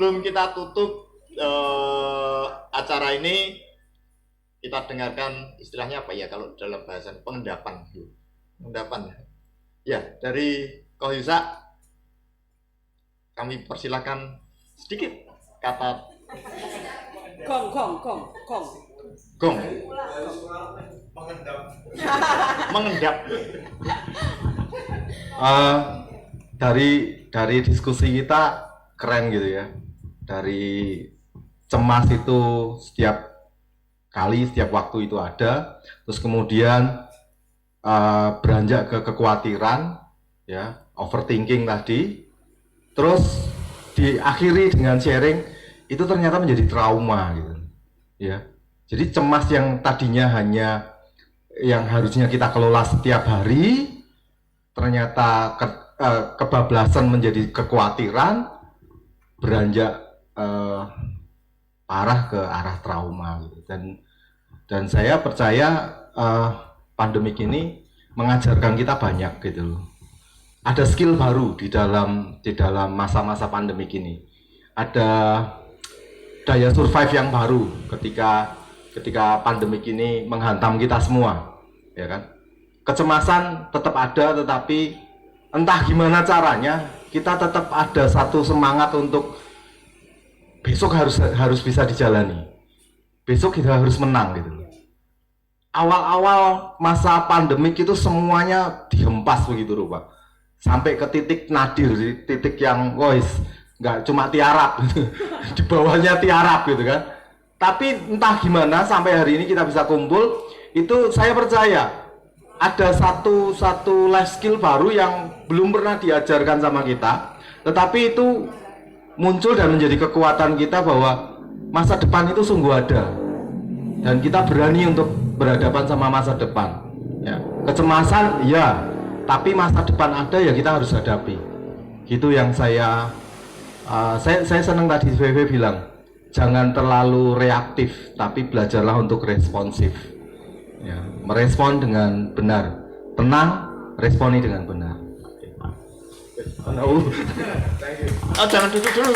sebelum kita tutup acara ini, kita dengarkan istilahnya apa ya kalau dalam bahasan pengendapan. Ya, dari Ko Yusa, kami persilakan sedikit kata gong. Mengendap. Dari diskusi kita keren gitu ya. Dari cemas itu setiap waktu itu ada, terus kemudian beranjak ke kekhawatiran, ya, overthinking tadi, terus diakhiri dengan sharing itu ternyata menjadi trauma gitu, ya. Jadi cemas yang tadinya hanya yang harusnya kita kelola setiap hari, ternyata kebablasan menjadi kekhawatiran, beranjak parah ke arah trauma gitu. Dan saya percaya pandemik ini mengajarkan kita banyak gitu loh. Ada skill baru di dalam masa-masa pandemik ini. Ada daya survive yang baru ketika pandemik ini menghantam kita semua, ya kan? Kecemasan tetap ada, tetapi entah gimana caranya kita tetap ada satu semangat untuk besok harus bisa dijalani. Besok kita harus menang gitu. Awal-awal masa pandemik itu semuanya dihempas begitu loh Pak. Sampai ke titik nadir, titik yang nggak cuma tiarap gitu. Di bawahnya tiarap gitu kan. Tapi entah gimana sampai hari ini kita bisa kumpul, itu saya percaya ada satu life skill baru yang belum pernah diajarkan sama kita, tetapi itu muncul dan menjadi kekuatan kita bahwa masa depan itu sungguh ada. Dan kita berani untuk berhadapan sama masa depan. Ya, kecemasan, ya, tapi masa depan ada ya kita harus hadapi. Gitu yang saya senang tadi VV bilang, jangan terlalu reaktif, tapi belajarlah untuk responsif. Ya, merespon dengan benar, tenang, responi dengan benar. Jangan duduk dulu.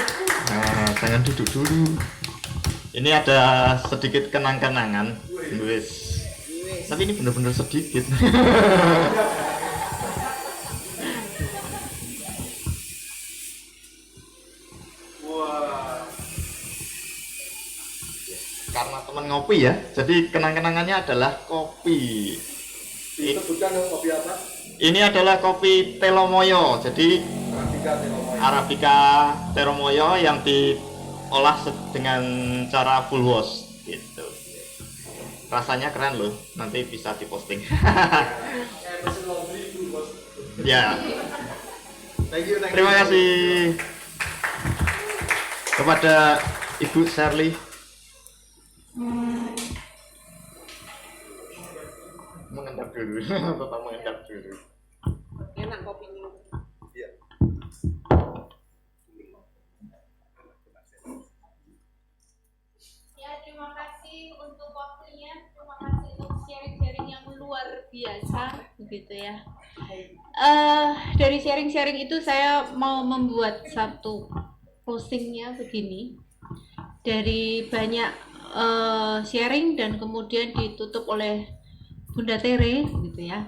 Jangan duduk dulu. Ini ada sedikit kenang-kenangan, wis. Tapi ini benar-benar sedikit. Karena teman ngopi ya, jadi kenang-kenangannya adalah kopi. Disebutkan kopi apa? Ini adalah kopi Telomoyo, jadi Arabica Telomoyo yang diolah dengan cara full wash gitu. Rasanya keren loh, nanti bisa diposting. Ya. Terima kasih kepada Ibu Shirley. Mengendap dulu, tetap mengendap dulu. Enak kopinya. Iya. Ya, terima kasih untuk waktunya, terima kasih untuk sharing-sharing yang luar biasa, begitu ya. Dari sharing-sharing itu saya mau membuat satu postingnya begini. Dari banyak sharing dan kemudian ditutup oleh Bunda Tere gitu ya.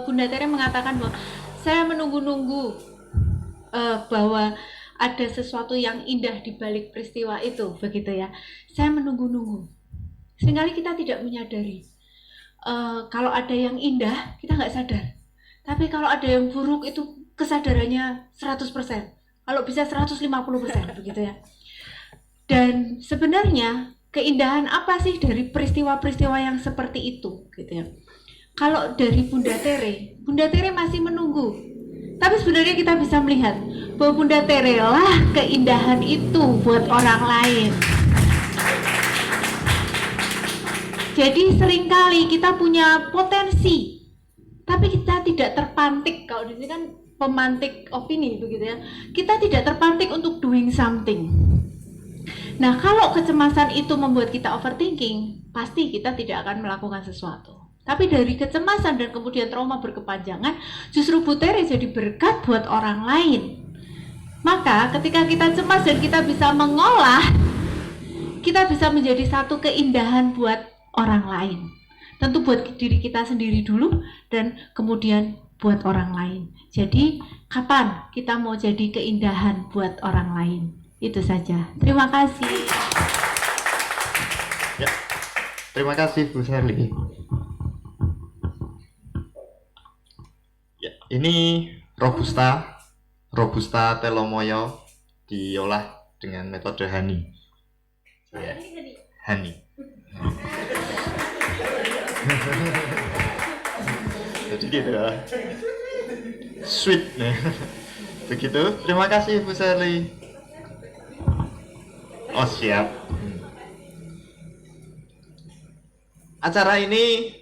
Bunda Tere mengatakan bahwa saya menunggu-nunggu bahwa ada sesuatu yang indah di balik peristiwa itu, begitu ya. Saya menunggu-nunggu. Seringkali kita tidak menyadari kalau ada yang indah kita nggak sadar. Tapi kalau ada yang buruk itu kesadarannya 100%. Kalau bisa 150%, begitu ya. Dan sebenarnya keindahan apa sih dari peristiwa-peristiwa yang seperti itu, gitu ya. Kalau dari Bunda Tere masih menunggu. Tapi sebenarnya kita bisa melihat bahwa Bunda Tere lah keindahan itu buat orang lain. Jadi seringkali kita punya potensi, tapi kita tidak terpantik. Kalau di sini kan pemantik opini, begitu ya. Kita tidak terpantik untuk doing something. Nah, kalau kecemasan itu membuat kita overthinking, pasti kita tidak akan melakukan sesuatu. Tapi dari kecemasan dan kemudian trauma berkepanjangan, justru Bu Tere jadi berkat buat orang lain. Maka ketika kita cemas dan kita bisa mengolah, kita bisa menjadi satu keindahan buat orang lain. Tentu buat diri kita sendiri dulu dan kemudian buat orang lain. Jadi kapan kita mau jadi keindahan buat orang lain? Itu saja. Terima kasih. Ya, terima kasih Bu Sherly. Ya, ini Robusta Telomoyo diolah dengan metode honey. Ya, honey. Jadi gitu ya. Sweet. Begitu. Terima kasih Bu Sherly. Oh siap. Acara ini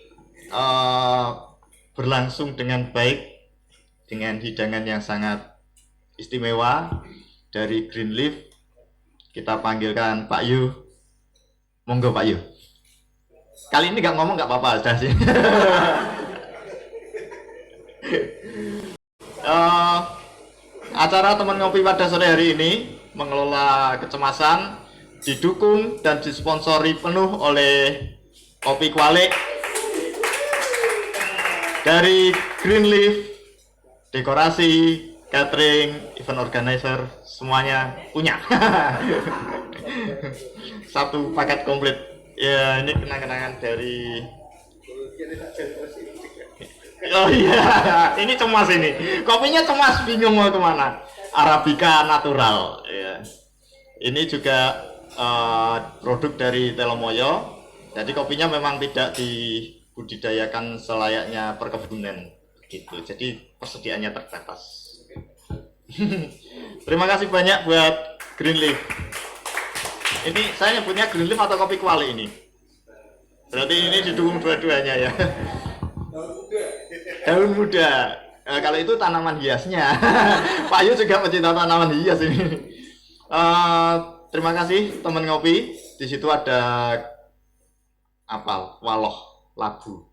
berlangsung dengan baik dengan hidangan yang sangat istimewa dari Greenleaf. Kita panggilkan Pak Yu. Monggo Pak Yu. Kali ini nggak ngomong nggak apa-apa, sudah sih. Acara teman ngopi pada sore hari ini mengelola kecemasan, didukung dan disponsori penuh oleh Kopi Kwalik dari Greenleaf, dekorasi, catering, event organizer, semuanya punya. Satu paket komplit. Ya, ini kenang-kenangan dari. Oh iya, ini cemas ini. Kopinya cemas, bingung mau kemana. Arabica natural. Ya. Ini juga produk dari Telomoyo. Jadi kopinya memang tidak dibudidayakan selayaknya perkebunan, gitu. Jadi persediaannya terbatas. Terima kasih banyak buat Greenleaf. Ini saya nyebutnya Greenleaf atau Kopi Kwalik ini? Berarti ini didukung dua-duanya ya. Daun muda. Nah, kalau itu tanaman hiasnya. Pak Yu juga mencinta tanaman hias ini. Terima kasih teman ngopi. Di situ ada waloh labu,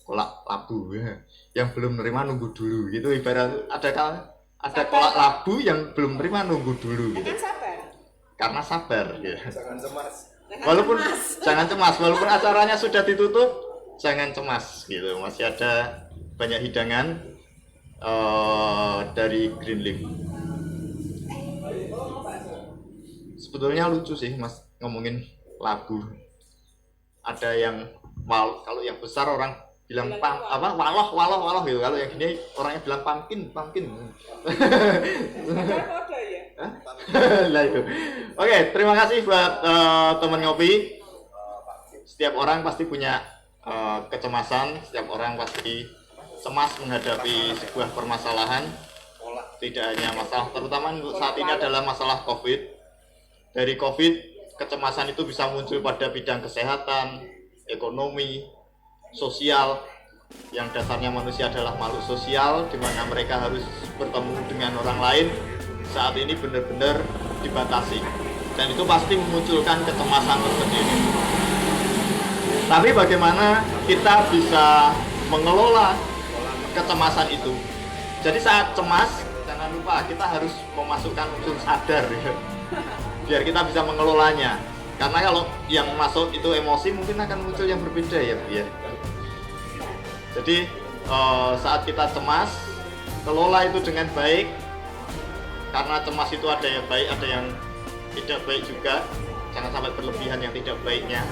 kolak labu ya. Yang belum nerima nunggu dulu gitu, ibarat ada kolak labu yang belum nerima nunggu dulu gitu. Karena sabar ya. Jangan cemas. Jangan cemas walaupun acaranya sudah ditutup, jangan cemas gitu. Masih ada banyak hidangan dari Greenleaf. Sebetulnya lucu sih Mas ngomongin labu. Ada yang kalau yang besar orang bilang waloh gitu. Kalau yang gini orangnya bilang pumpkin. Lah itu. Oke, terima kasih buat teman ngopi. Setiap orang pasti punya kecemasan, setiap orang pasti cemas menghadapi sebuah permasalahan. Tidak hanya masalah, terutama untuk saat ini adalah masalah COVID. Dari COVID, kecemasan itu bisa muncul pada bidang kesehatan, ekonomi, sosial, yang dasarnya manusia adalah makhluk sosial, di mana mereka harus bertemu dengan orang lain. Saat ini benar-benar dibatasi, dan itu pasti memunculkan kecemasan tersendiri. Tapi bagaimana kita bisa mengelola kecemasan itu? Jadi saat cemas, jangan lupa kita harus memasukkan unsur sadar ya. Biar kita bisa mengelolanya. Karena kalau yang masuk itu emosi, mungkin akan muncul yang berbeda ya. Jadi saat kita cemas, kelola itu dengan baik. Karena cemas itu ada yang baik, ada yang tidak baik juga. Jangan sampai berlebihan yang tidak baiknya.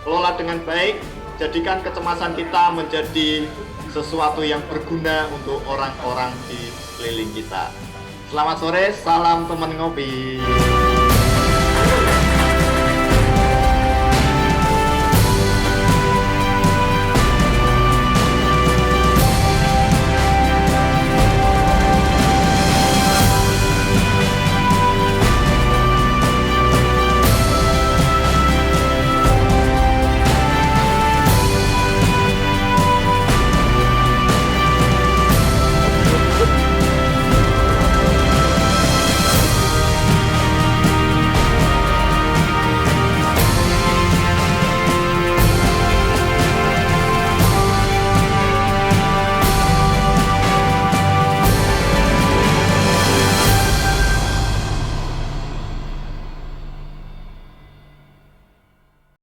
Kelola dengan baik, jadikan kecemasan kita menjadi sesuatu yang berguna untuk orang-orang di sekeliling kita. Selamat sore, salam teman ngopi.